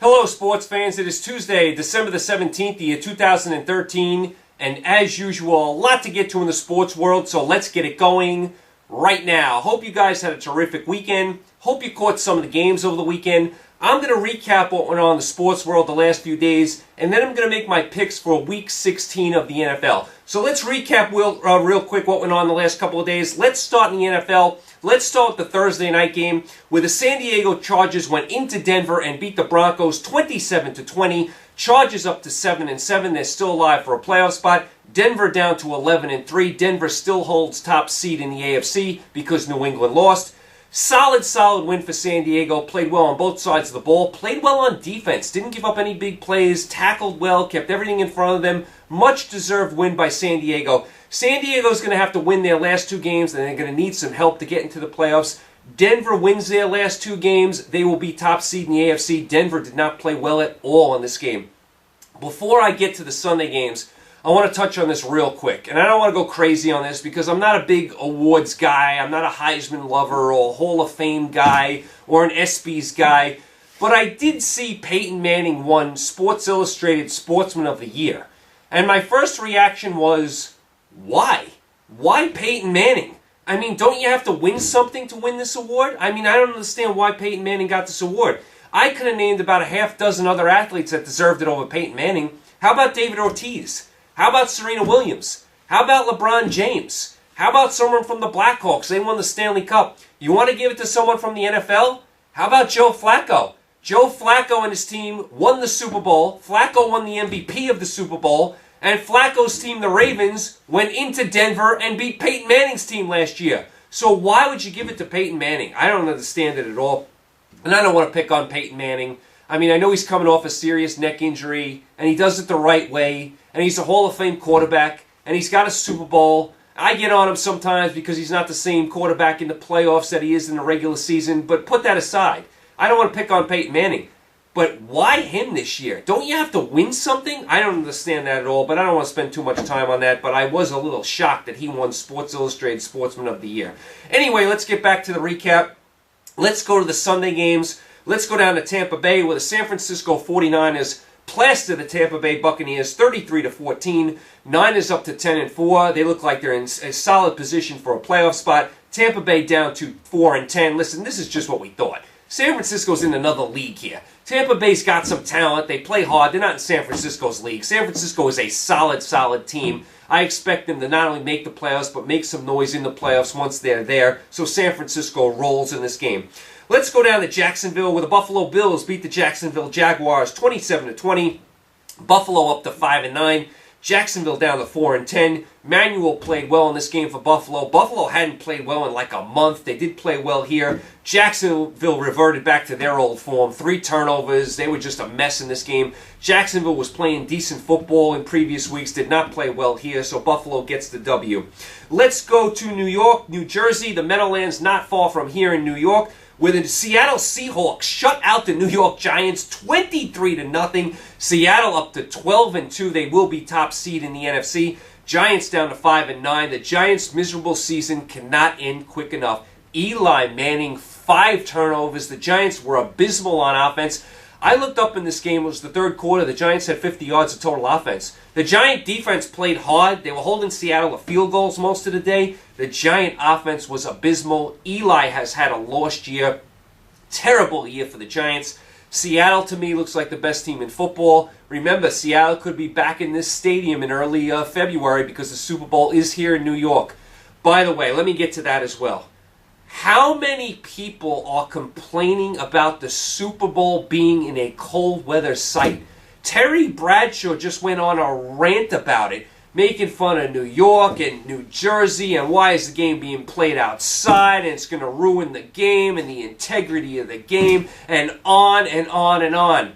Hello, sports fans. It is Tuesday, December the 17th, the year 2013, and as usual, a lot to get to in the sports world, so let's get it going right now. Hope you guys had a terrific weekend. Hope you caught some of the games over the weekend. I'm going to recap what went on in the sports world the last few days, and then I'm going to make my picks for Week 16 of the NFL. So let's recap real quick what went on the last couple of days. Let's start in the NFL. Let's start with the Thursday night game where the San Diego Chargers went into Denver and beat the Broncos 27-20. Chargers up to 7-7. They're still alive for a playoff spot. Denver down to 11-3. Denver still holds top seed in the AFC because New England lost. Solid win for San Diego. Played well on both sides of the ball. Played well on defense. Didn't give up any big plays. Tackled well. Kept everything in front of them. Much deserved win by San Diego. San Diego's going to have to win their last two games, and they're going to need some help to get into the playoffs. Denver wins their last two games. They will be top seed in the AFC. Denver did not play well at all in this game. Before I get to the Sunday games, I want to touch on this real quick. And I don't want to go crazy on this because I'm not a big awards guy. I'm not a Heisman lover or a Hall of Fame guy or an ESPYs guy. But I did see Peyton Manning won Sports Illustrated Sportsman of the Year. And my first reaction was, why? Why Peyton Manning? I mean, don't you have to win something to win this award? I mean, I don't understand why Peyton Manning got this award. I could have named about a half dozen other athletes that deserved it over Peyton Manning. How about David Ortiz? How about Serena Williams? How about LeBron James? How about someone from the Blackhawks? They won the Stanley Cup. You want to give it to someone from the NFL? How about Joe Flacco? Joe Flacco and his team won the Super Bowl. Flacco won the MVP of the Super Bowl. And Flacco's team, the Ravens, went into Denver and beat Peyton Manning's team last year. So why would you give it to Peyton Manning? I don't understand it at all. And I don't want to pick on Peyton Manning. I mean, I know he's coming off a serious neck injury, and he does it the right way, and he's a Hall of Fame quarterback, and he's got a Super Bowl. I get on him sometimes because he's not the same quarterback in the playoffs that he is in the regular season, but put that aside. I don't want to pick on Peyton Manning. But why him this year? Don't you have to win something? I don't understand that at all, but I don't want to spend too much time on that. But I was a little shocked that he won Sports Illustrated Sportsman of the Year. Anyway, let's get back to the recap. Let's go to the Sunday games. Let's go down to Tampa Bay where the San Francisco 49ers plastered the Tampa Bay Buccaneers 33-14. Niners up to 10-4. They look like they're in a solid position for a playoff spot. Tampa Bay down to 4-10. Listen, this is just what we thought. San Francisco's in another league here. Tampa Bay's got some talent. They play hard. They're not in San Francisco's league. San Francisco is a solid team. I expect them to not only make the playoffs, but make some noise in the playoffs once they're there. So San Francisco rolls in this game. Let's go down to Jacksonville where the Buffalo Bills beat the Jacksonville Jaguars 27-20. Buffalo up to 5-9. Jacksonville down to 4-10. Manuel played well in this game for Buffalo. Buffalo hadn't played well in like a month. They did play well here. Jacksonville reverted back to their old form. 3 turnovers. They were just a mess in this game. Jacksonville was playing decent football in previous weeks. Did not play well here, so Buffalo gets the W. Let's go to New York, New Jersey. The Meadowlands not far from here in New York, where the Seattle Seahawks shut out the New York Giants 23-0. Seattle up to 12-2. They will be top seed in the NFC. Giants down to 5-9. The Giants' miserable season cannot end quick enough. Eli Manning, 5 turnovers. The Giants were abysmal on offense. I looked up in this game. It was the third quarter. The Giants had 50 yards of total offense. The Giant defense played hard. They were holding Seattle to field goals most of the day. The Giant offense was abysmal. Eli has had a lost year. Terrible year for the Giants. Seattle, to me, looks like the best team in football. Remember, Seattle could be back in this stadium in early February because the Super Bowl is here in New York. By the way, let me get to that as well. How many people are complaining about the Super Bowl being in a cold weather site? Terry Bradshaw just went on a rant about it, making fun of New York and New Jersey and why is the game being played outside and it's going to ruin the game and the integrity of the game and on and on and on.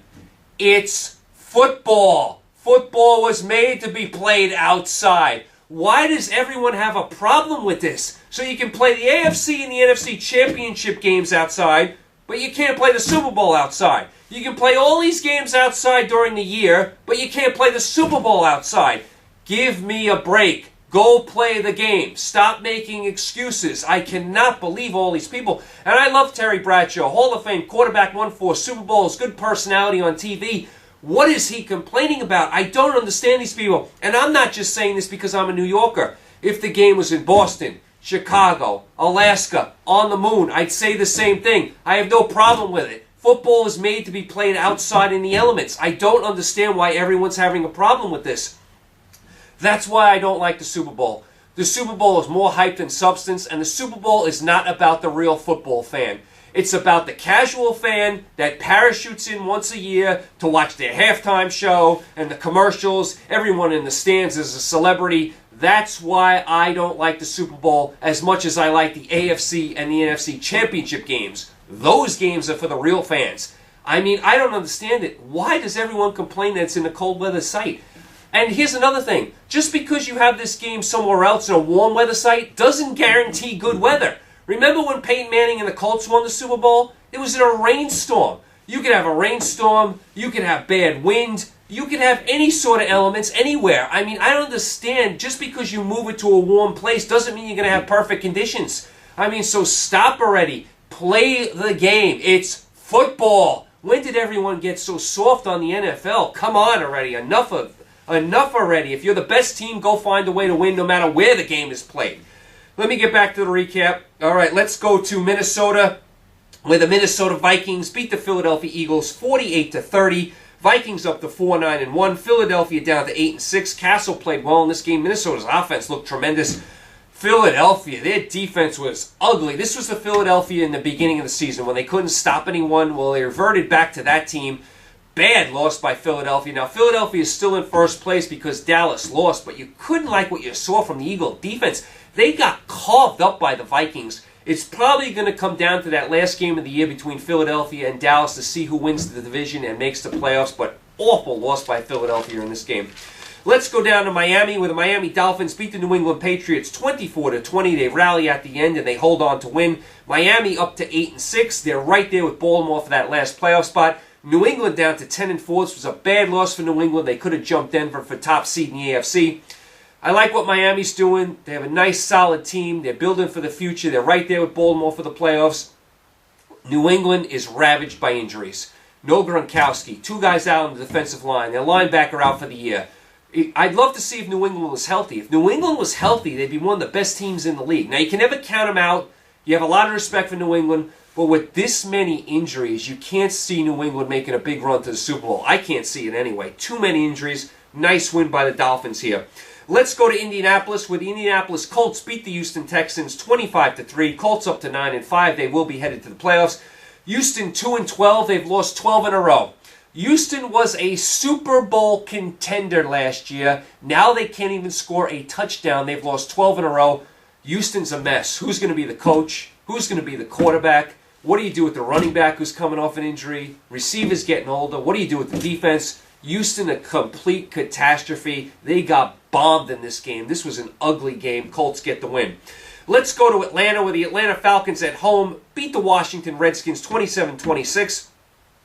It's football. Football was made to be played outside. Why does everyone have a problem with this? So you can play the AFC and the NFC championship games outside, but you can't play the Super Bowl outside. You can play all these games outside during the year, but you can't play the Super Bowl outside. Give me a break. Go play the game. Stop making excuses. I cannot believe all these people. And I love Terry Bradshaw, Hall of Fame quarterback, won 4 Super Bowls, good personality on TV. What is he complaining about? I don't understand these people. And I'm not just saying this because I'm a New Yorker. If the game was in Boston, Chicago, Alaska, on the moon, I'd say the same thing. I have no problem with it. Football is made to be played outside in the elements. I don't understand why everyone's having a problem with this. That's why I don't like the Super Bowl. The Super Bowl is more hype than substance, and the Super Bowl is not about the real football fan. It's about the casual fan that parachutes in once a year to watch their halftime show and the commercials. Everyone in the stands is a celebrity. That's why I don't like the Super Bowl as much as I like the AFC and the NFC championship games. Those games are for the real fans. I mean, I don't understand it. Why does everyone complain that it's in a cold weather site? And here's another thing. Just because you have this game somewhere else in a warm weather site doesn't guarantee good weather. Remember when Peyton Manning and the Colts won the Super Bowl? It was in a rainstorm. You could have a rainstorm. You could have bad wind. You could have any sort of elements anywhere. I mean, I don't understand. Just because you move it to a warm place doesn't mean you're going to have perfect conditions. I mean, so stop already. Play the game. It's football. When did everyone get so soft on the NFL? Come on already. Enough already. If you're the best team, go find a way to win no matter where the game is played. Let me get back to the recap. All right, let's go to Minnesota, where the Minnesota Vikings beat the Philadelphia Eagles 48-30. Vikings up to 4-9-1. Philadelphia down to 8-6. Castle played well in this game. Minnesota's offense looked tremendous. Philadelphia, their defense was ugly. This was the Philadelphia in the beginning of the season when they couldn't stop anyone. Well, they reverted back to that team. Bad loss by Philadelphia. Now, Philadelphia is still in first place because Dallas lost, but you couldn't like what you saw from the Eagle defense. They got carved up by the Vikings. It's probably going to come down to that last game of the year between Philadelphia and Dallas to see who wins the division and makes the playoffs, but awful loss by Philadelphia in this game. Let's go down to Miami, where the Miami Dolphins beat the New England Patriots 24-20. They rally at the end and they hold on to win. Miami up to 8-6. They're right there with Baltimore for that last playoff spot. New England down to 10-4. This was a bad loss for New England. They could have jumped Denver for top seed in the AFC. I like what Miami's doing. They have a nice, solid team. They're building for the future. They're right there with Baltimore for the playoffs. New England is ravaged by injuries. No Gronkowski. 2 guys out on the defensive line. Their linebacker out for the year. I'd love to see if New England was healthy. If New England was healthy, they'd be one of the best teams in the league. Now, you can never count them out. You have a lot of respect for New England. But with this many injuries, you can't see New England making a big run to the Super Bowl. I can't see it anyway. Too many injuries. Nice win by the Dolphins here. Let's go to Indianapolis, where the Indianapolis Colts beat the Houston Texans 25-3. Colts up to 9-5. They will be headed to the playoffs. Houston 2-12. They've lost 12 in a row. Houston was a Super Bowl contender last year. Now they can't even score a touchdown. They've lost 12 in a row. Houston's a mess. Who's going to be the coach? Who's going to be the quarterback? What do you do with the running back who's coming off an injury? Receivers getting older. What do you do with the defense? Houston, a complete catastrophe. They got bombed in this game. This was an ugly game. Colts get the win. Let's go to Atlanta, where the Atlanta Falcons at home beat the Washington Redskins 27-26.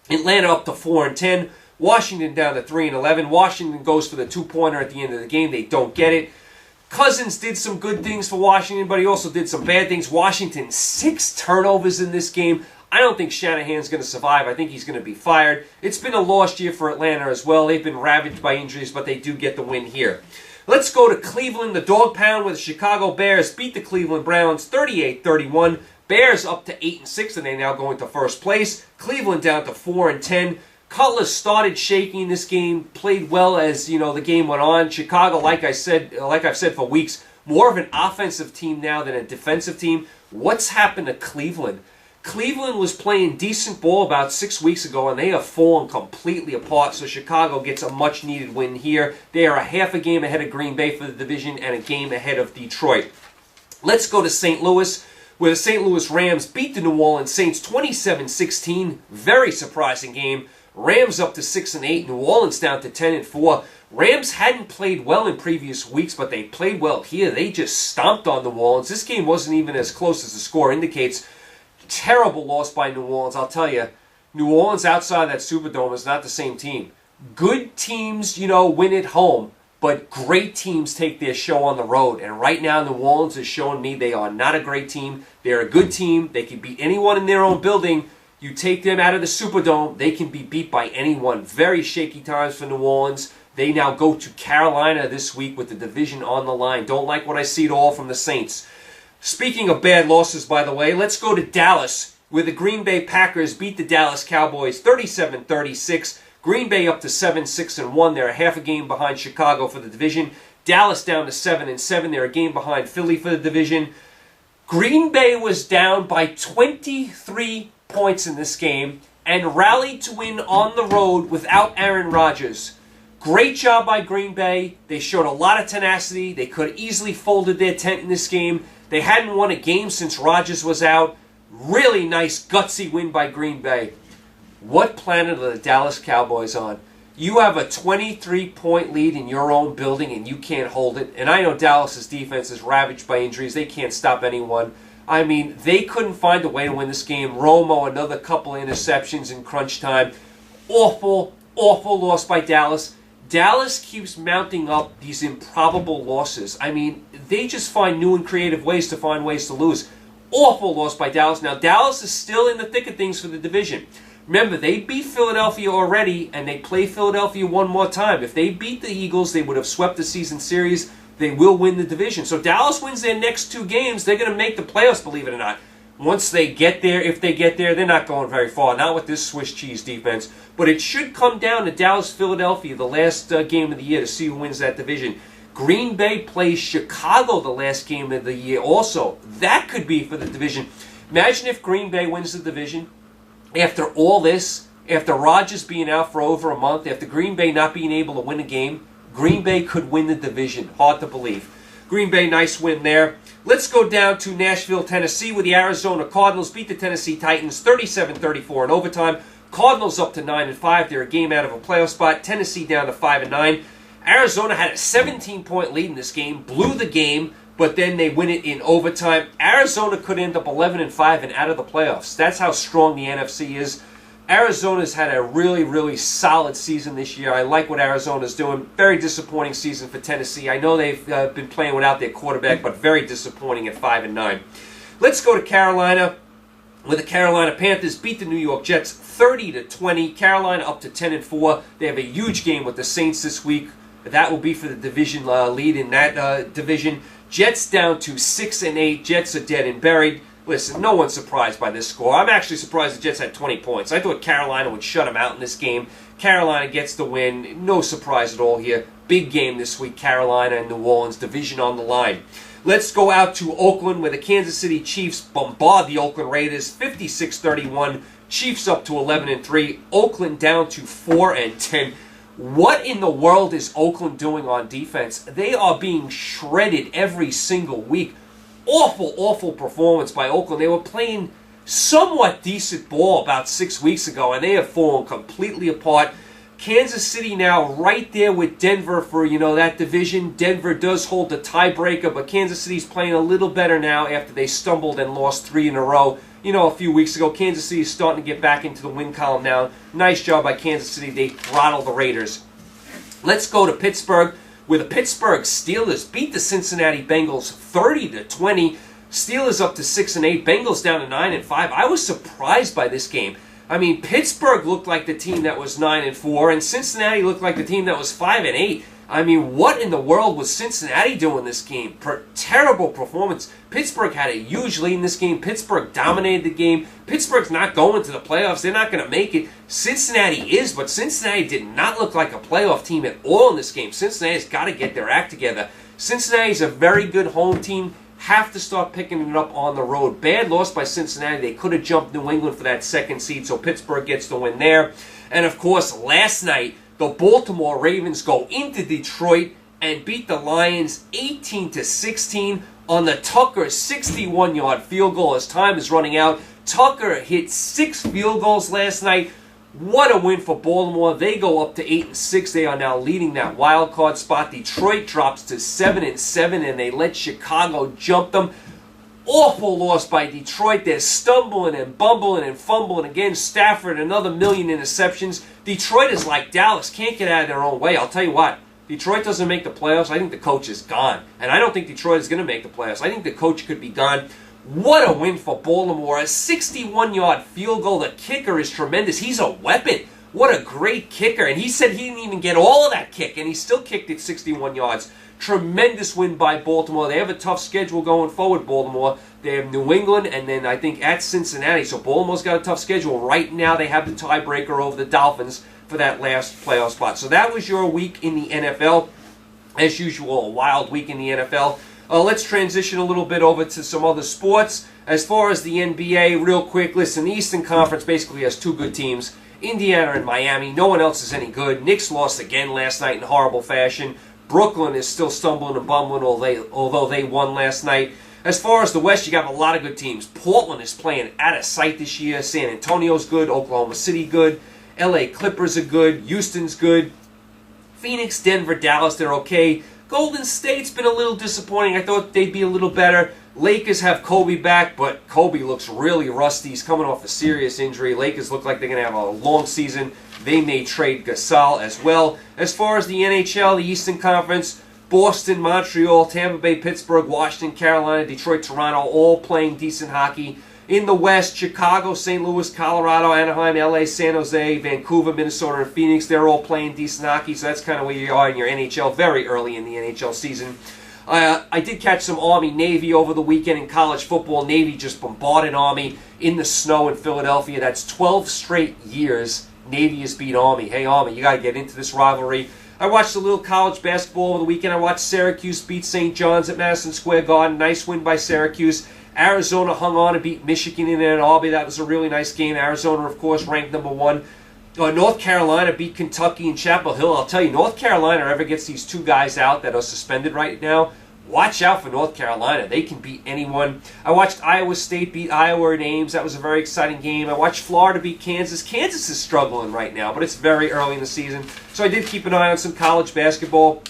Atlanta up to 4-10. Washington down to 3-11. Washington goes for the 2-pointer at the end of the game. They don't get it. Cousins did some good things for Washington, but he also did some bad things. Washington, 6 turnovers in this game. I don't think Shanahan's going to survive. I think he's going to be fired. It's been a lost year for Atlanta as well. They've been ravaged by injuries, but they do get the win here. Let's go to Cleveland, the dog pound, where the Chicago Bears beat the Cleveland Browns 38-31. Bears up to 8-6, and they now go into first place. Cleveland down to 4-10. Cutler started shaking this game, played well as the game went on. Chicago, like I've said for weeks, more of an offensive team now than a defensive team. What's happened to Cleveland? Cleveland was playing decent ball about 6 weeks ago, and they have fallen completely apart. So Chicago gets a much-needed win here. They are a half a game ahead of Green Bay for the division and a game ahead of Detroit. Let's go to St. Louis, where the St. Louis Rams beat the New Orleans Saints 27-16. Very surprising game. Rams up to 6-8. New Orleans down to 10-4. Rams hadn't played well in previous weeks, but they played well here. They just stomped on New Orleans. This game wasn't even as close as the score indicates. Terrible loss by New Orleans. I'll tell you, New Orleans outside that Superdome is not the same team. Good teams, win at home, But great teams take their show on the road. And right now, New Orleans is showing me they are not a great team. They're a good team. They can beat anyone in their own building. You take them out of the Superdome, they can be beat by anyone. Very shaky times for New Orleans. They now go to Carolina this week with the division on the line. Don't like what I see at all from the Saints. Speaking of bad losses, by the way, let's go to Dallas, where the Green Bay Packers beat the Dallas Cowboys 37-36. Green Bay up to 7-6-1. They're a half a game behind Chicago for the division. Dallas down to 7-7. They're a game behind Philly for the division. Green Bay was down by 23 points in this game and rallied to win on the road without Aaron Rodgers. Great job by Green Bay. They showed a lot of tenacity. They could have easily folded their tent in this game. They hadn't won a game since Rodgers was out. Really nice, gutsy win by Green Bay. What planet are the Dallas Cowboys on? You have a 23-point lead in your own building and you can't hold it. And I know Dallas's defense is ravaged by injuries. They can't stop anyone. I mean, they couldn't find a way to win this game. Romo, another couple of interceptions in crunch time. Awful, awful loss by Dallas. Dallas keeps mounting up these improbable losses. I mean, they just find new and creative ways to find ways to lose. Awful loss by Dallas. Now, Dallas is still in the thick of things for the division. Remember, they beat Philadelphia already, and they play Philadelphia one more time. If they beat the Eagles, they would have swept the season series. They will win the division. So Dallas wins their next two games, they're going to make the playoffs, believe it or not. Once they get there, if they get there, they're not going very far. Not with this Swiss cheese defense. But it should come down to Dallas-Philadelphia, the last game of the year, to see who wins that division. Green Bay plays Chicago the last game of the year also. That could be for the division. Imagine if Green Bay wins the division. After all this, after Rodgers being out for over a month, after Green Bay not being able to win a game, Green Bay could win the division. Hard to believe. Green Bay, nice win there. Let's go down to Nashville, Tennessee, where the Arizona Cardinals beat the Tennessee Titans 37-34 in overtime. Cardinals up to 9-5. They're a game out of a playoff spot. Tennessee down to 5-9. Arizona had a 17-point lead in this game, blew the game, but then they win it in overtime. Arizona could end up 11-5 and out of the playoffs. That's how strong the NFC is. Arizona's had a really, really solid season this year. I like what Arizona's doing. Very disappointing season for Tennessee. I know they've been playing without their quarterback, but very disappointing at 5-9. Let's go to Carolina, where the Carolina Panthers beat the New York Jets 30-20. Carolina up to 10-4. They have a huge game with the Saints this week. That will be for the division lead in that division. Jets down to 6-8. Jets are dead and buried. Listen, no one's surprised by this score. I'm actually surprised the Jets had 20 points. I thought Carolina would shut them out in this game. Carolina gets the win. No surprise at all here. Big game this week, Carolina and New Orleans, division on the line. Let's go out to Oakland, where the Kansas City Chiefs bombard the Oakland Raiders 56-31. Chiefs up to 11-3. Oakland down to 4-10. What in the world is Oakland doing on defense? They are being shredded every single week. Awful, awful performance by Oakland. They were playing somewhat decent ball about 6 weeks ago, and they have fallen completely apart. Kansas City now right there with Denver for, that division. Denver does hold the tiebreaker, but Kansas City's playing a little better now after they stumbled and lost 3 in a row. A few weeks ago, Kansas City is starting to get back into the win column now. Nice job by Kansas City. They throttled the Raiders. Let's go to Pittsburgh, where the Pittsburgh Steelers beat the Cincinnati Bengals 30-20. Steelers up to 6-8. Bengals down to 9-5. I was surprised by this game. I mean, Pittsburgh looked like the team that was 9-4, and Cincinnati looked like the team that was 5-8. I mean, what in the world was Cincinnati doing this game? Terrible performance. Pittsburgh had a huge lead in this game. Pittsburgh dominated the game. Pittsburgh's not going to the playoffs. They're not going to make it. Cincinnati is, but Cincinnati did not look like a playoff team at all in this game. Cincinnati's got to get their act together. Cincinnati's a very good home team. Have to start picking it up on the road. Bad loss by Cincinnati. They could have jumped New England for that second seed, so Pittsburgh gets the win there. And, of course, last night, the Baltimore Ravens go into Detroit and beat the Lions 18-16 on the Tucker 61-yard field goal as time is running out. Tucker hit 6 field goals last night. What a win for Baltimore. They go up to 8-6. They are now leading that wild card spot. Detroit drops to 7-7, and they let Chicago jump them. Awful loss by Detroit. They're stumbling and bumbling and fumbling again. Stafford, another million interceptions. Detroit is like Dallas. Can't get out of their own way. I'll tell you what. Detroit doesn't make the playoffs, I think the coach is gone. And I don't think Detroit is going to make the playoffs. I think the coach could be gone. What a win for Baltimore. A 61-yard field goal. The kicker is tremendous. He's a weapon. What a great kicker. And he said he didn't even get all of that kick, and he still kicked it 61 yards. Tremendous win by Baltimore. They have a tough schedule going forward, Baltimore. They have New England and then I think at Cincinnati. So Baltimore's got a tough schedule. Right now they have the tiebreaker over the Dolphins for that last playoff spot. So that was your week in the NFL. As usual, a wild week in the NFL. Let's transition a little bit over to some other sports. As far as the NBA, real quick, listen, the Eastern Conference basically has two good teams, Indiana and Miami. No one else is any good. Knicks lost again last night in horrible fashion. Brooklyn is still stumbling and bumbling, although they won last night. As far as the West, you got a lot of good teams. Portland is playing out of sight this year. San Antonio's good. Oklahoma City good. LA Clippers are good. Houston's good. Phoenix, Denver, Dallas, they're okay. Golden State's been a little disappointing. I thought they'd be a little better. Lakers have Kobe back, but Kobe looks really rusty. He's coming off a serious injury. Lakers look like they're going to have a long season. They may trade Gasol as well. As far as the NHL, the Eastern Conference, Boston, Montreal, Tampa Bay, Pittsburgh, Washington, Carolina, Detroit, Toronto, all playing decent hockey. In the West, Chicago, St. Louis, Colorado, Anaheim, LA, San Jose, Vancouver, Minnesota, and Phoenix, they're all playing decent hockey, so that's kind of where you are in your NHL, very early in the NHL season. I did catch some Army-Navy over the weekend in college football. Navy just bombarded Army in the snow in Philadelphia. That's 12 straight years Navy has beat Army. Hey, Army, you got to get into this rivalry. I watched a little college basketball over the weekend. I watched Syracuse beat St. John's at Madison Square Garden. Nice win by Syracuse. Arizona hung on and beat Michigan in Ann Arbor. That was a really nice game. Arizona, of course, ranked number 1. North Carolina beat Kentucky in Chapel Hill. I'll tell you, North Carolina ever gets these two guys out that are suspended right now, watch out for North Carolina. They can beat anyone. I watched Iowa State beat Iowa in Ames. That was a very exciting game. I watched Florida beat Kansas. Kansas is struggling right now, but it's very early in the season. So I did keep an eye on some college basketball.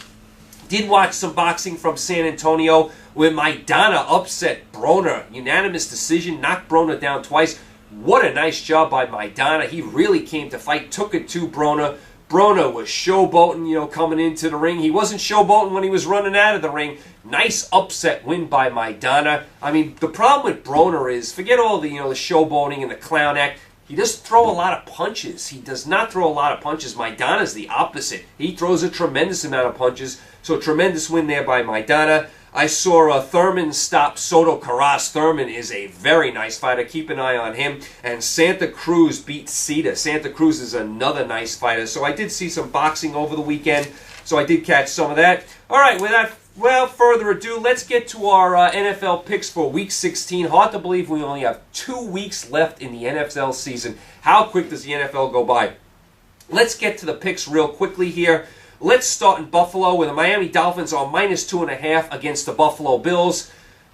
Did watch some boxing from San Antonio where Maidana upset Broner. Unanimous decision, knocked Broner down twice. What a nice job by Maidana. He really came to fight, took it to Broner. Broner was showboating, coming into the ring. He wasn't showboating when he was running out of the ring. Nice upset win by Maidana. I mean, the problem with Broner is, forget all the, the showboating and the clown act. He doesn't throw a lot of punches. He does not throw a lot of punches. Maidana's the opposite. He throws a tremendous amount of punches. So tremendous win there by Maidana. I saw Thurman stop Soto Carras. Thurman is a very nice fighter. Keep an eye on him. And Santa Cruz beat Cedar. Santa Cruz is another nice fighter. So I did see some boxing over the weekend. So I did catch some of that. All right, without further ado, let's get to our NFL picks for Week 16. Hard to believe we only have 2 weeks left in the NFL season. How quick does the NFL go by? Let's get to the picks real quickly here. Let's start in Buffalo, where the Miami Dolphins are -2.5 against the Buffalo Bills.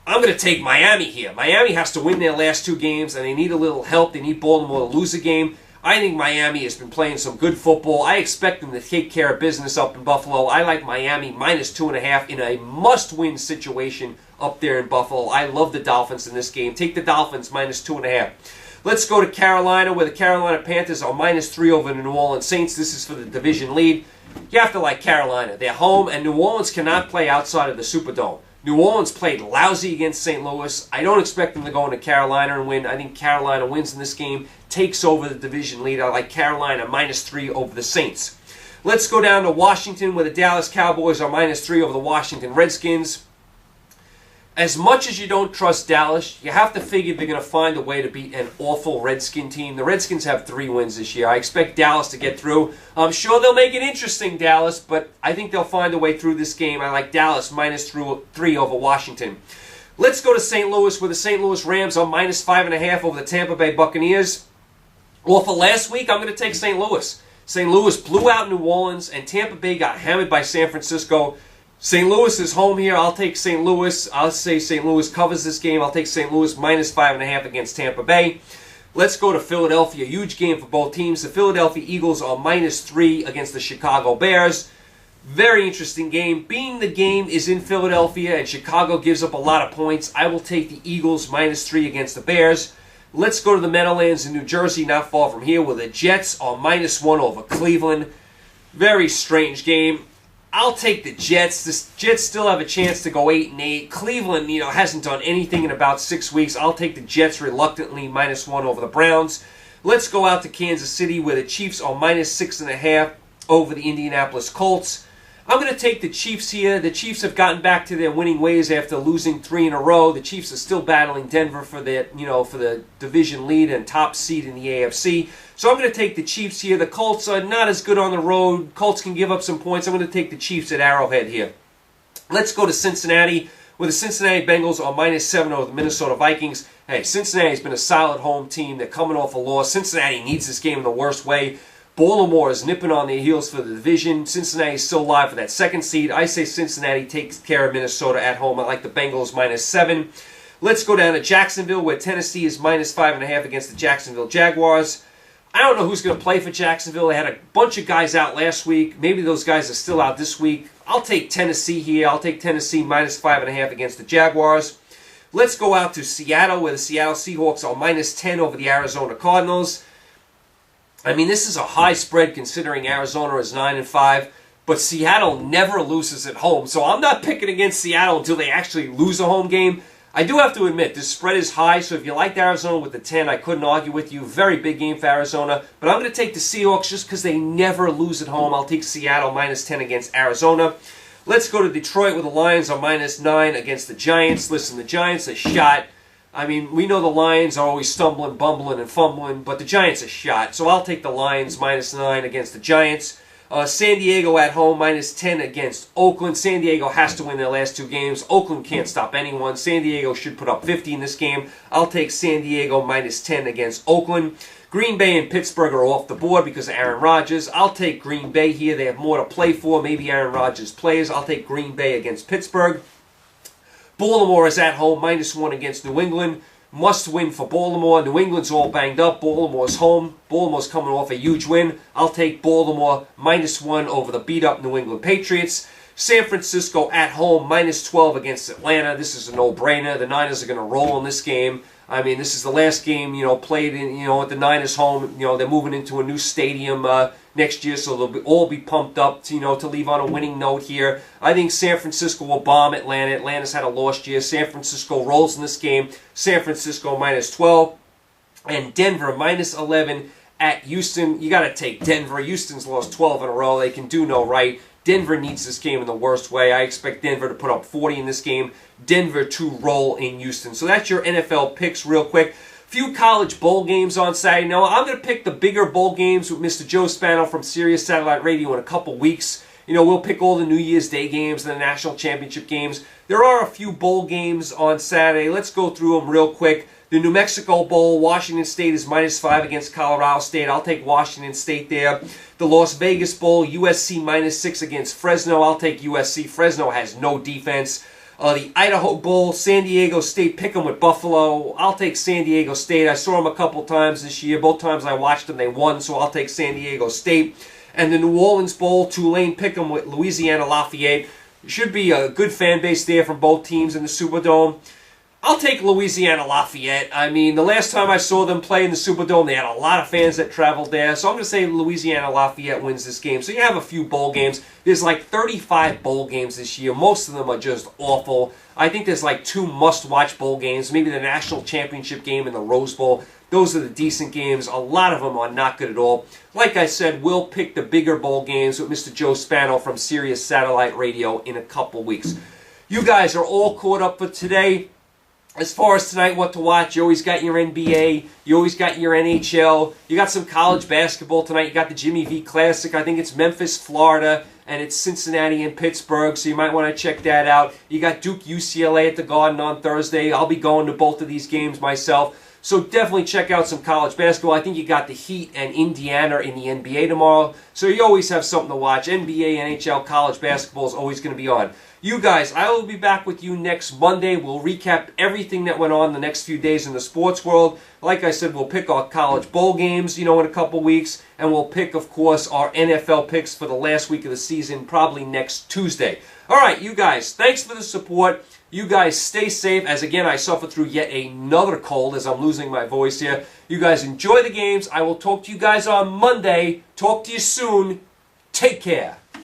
I'm going to take Miami here. Miami has to win their last 2 games, and they need a little help. They need Baltimore to lose a game. I think Miami has been playing some good football. I expect them to take care of business up in Buffalo. I like Miami -2.5 in a must-win situation up there in Buffalo. I love the Dolphins in this game. Take the Dolphins -2.5. Let's go to Carolina, where the Carolina Panthers are -3 over the New Orleans Saints. This is for the division lead. You have to like Carolina. They're home, and New Orleans cannot play outside of the Superdome. New Orleans played lousy against St. Louis. I don't expect them to go into Carolina and win. I think Carolina wins in this game, takes over the division lead. I like Carolina -3 over the Saints. Let's go down to Washington, where the Dallas Cowboys are -3 over the Washington Redskins. As much as you don't trust Dallas, you have to figure they're going to find a way to beat an awful Redskin team. The Redskins have 3 wins this year. I expect Dallas to get through. I'm sure they'll make it interesting, Dallas, but I think they'll find a way through this game. I like Dallas -3 over Washington. Let's go to St. Louis, where the St. Louis Rams are -5.5 over the Tampa Bay Buccaneers. Well, for last week, I'm going to take St. Louis. St. Louis blew out New Orleans, and Tampa Bay got hammered by San Francisco. St. Louis is home here. I'll take St. Louis. I'll say St. Louis covers this game. I'll take St. Louis -5.5 against Tampa Bay. Let's go to Philadelphia. Huge game for both teams. The Philadelphia Eagles are -3 against the Chicago Bears. Very interesting game. Being the game is in Philadelphia and Chicago gives up a lot of points, I will take the Eagles -3 against the Bears. Let's go to the Meadowlands in New Jersey, not far from here, where the Jets are -1 over Cleveland. Very strange game. I'll take the Jets. The Jets still have a chance to go 8-8. Cleveland, hasn't done anything in about 6 weeks. I'll take the Jets reluctantly, -1 over the Browns. Let's go out to Kansas City, where the Chiefs are -6.5 over the Indianapolis Colts. I'm going to take the Chiefs here. The Chiefs have gotten back to their winning ways after losing 3 in a row. The Chiefs are still battling Denver for the division lead and top seed in the AFC. So I'm going to take the Chiefs here. The Colts are not as good on the road. Colts can give up some points. I'm going to take the Chiefs at Arrowhead here. Let's go to Cincinnati, where the Cincinnati Bengals are -7 over the Minnesota Vikings. Hey, Cincinnati's been a solid home team. They're coming off a loss. Cincinnati needs this game in the worst way. Baltimore is nipping on their heels for the division. Cincinnati is still alive for that second seed. I say Cincinnati takes care of Minnesota at home. I like the Bengals -7. Let's go down to Jacksonville, where Tennessee is -5.5 against the Jacksonville Jaguars. I don't know who's going to play for Jacksonville. They had a bunch of guys out last week. Maybe those guys are still out this week. I'll take Tennessee here. I'll take Tennessee -5.5 against the Jaguars. Let's go out to Seattle, where the Seattle Seahawks are -10 over the Arizona Cardinals. I mean, this is a high spread considering Arizona is 9-5, but Seattle never loses at home. So I'm not picking against Seattle until they actually lose a home game. I do have to admit, this spread is high, so if you liked Arizona with the 10, I couldn't argue with you. Very big game for Arizona, but I'm going to take the Seahawks just because they never lose at home. I'll take Seattle -10 against Arizona. Let's go to Detroit, where the Lions are -9 against the Giants. Listen, the Giants are shot. I mean, we know the Lions are always stumbling, bumbling, and fumbling, but the Giants are shot. So I'll take the Lions -9 against the Giants. San Diego at home -10 against Oakland. San Diego has to win their last 2 games. Oakland can't stop anyone. San Diego should put up 50 in this game. I'll take San Diego -10 against Oakland. Green Bay and Pittsburgh are off the board because of Aaron Rodgers. I'll take Green Bay here. They have more to play for. Maybe Aaron Rodgers plays. I'll take Green Bay against Pittsburgh. Baltimore is at home, -1 against New England. Must win for Baltimore. New England's all banged up. Baltimore's home. Baltimore's coming off a huge win. I'll take Baltimore -1 over the beat-up New England Patriots. San Francisco at home, -12 against Atlanta. This is a no-brainer. The Niners are going to roll in this game. I mean, this is the last game, played in, at the Niners' home. They're moving into a new stadium next year, so they'll all be pumped up, to leave on a winning note here. I think San Francisco will bomb Atlanta. Atlanta's had a lost year. San Francisco rolls in this game. San Francisco -12. And Denver -11 at Houston. You got to take Denver. Houston's lost 12 in a row. They can do no right. Denver needs this game in the worst way. I expect Denver to put up 40 in this game. Denver to roll in Houston. So that's your NFL picks real quick. Few college bowl games on Saturday. Now, I'm going to pick the bigger bowl games with Mr. Joe Spano from Sirius Satellite Radio in a couple weeks. We'll pick all the New Year's Day games and the National Championship games. There are a few bowl games on Saturday. Let's go through them real quick. The New Mexico Bowl, Washington State is -5 against Colorado State. I'll take Washington State there. The Las Vegas Bowl, USC -6 against Fresno. I'll take USC. Fresno has no defense. The Idaho Bowl, San Diego State, pick 'em with Buffalo. I'll take San Diego State. I saw them a couple times this year. Both times I watched them, they won, so I'll take San Diego State. And the New Orleans Bowl, Tulane, pick 'em with Louisiana Lafayette. Should be a good fan base there from both teams in the Superdome. I'll take Louisiana Lafayette. I mean, the last time I saw them play in the Superdome, they had a lot of fans that traveled there. So I'm going to say Louisiana Lafayette wins this game. So you have a few bowl games. There's like 35 bowl games this year. Most of them are just awful. I think there's like 2 must-watch bowl games. Maybe the National Championship game and the Rose Bowl. Those are the decent games. A lot of them are not good at all. Like I said, we'll pick the bigger bowl games with Mr. Joe Spano from Sirius Satellite Radio in a couple weeks. You guys are all caught up for today. As far as tonight, what to watch, you always got your NBA, you always got your NHL, you got some college basketball tonight, you got the Jimmy V Classic, I think it's Memphis, Florida, and it's Cincinnati and Pittsburgh, so you might want to check that out. You got Duke UCLA at the Garden on Thursday. I'll be going to both of these games myself. So definitely check out some college basketball. I think you got the Heat and Indiana in the NBA tomorrow. So you always have something to watch. NBA, NHL, college basketball is always going to be on. You guys, I will be back with you next Monday. We'll recap everything that went on the next few days in the sports world. Like I said, we'll pick our college bowl games, in a couple weeks. And we'll pick, of course, our NFL picks for the last week of the season, probably next Tuesday. All right, you guys, thanks for the support. You guys stay safe, as again, I suffer through yet another cold as I'm losing my voice here. You guys enjoy the games. I will talk to you guys on Monday. Talk to you soon. Take care.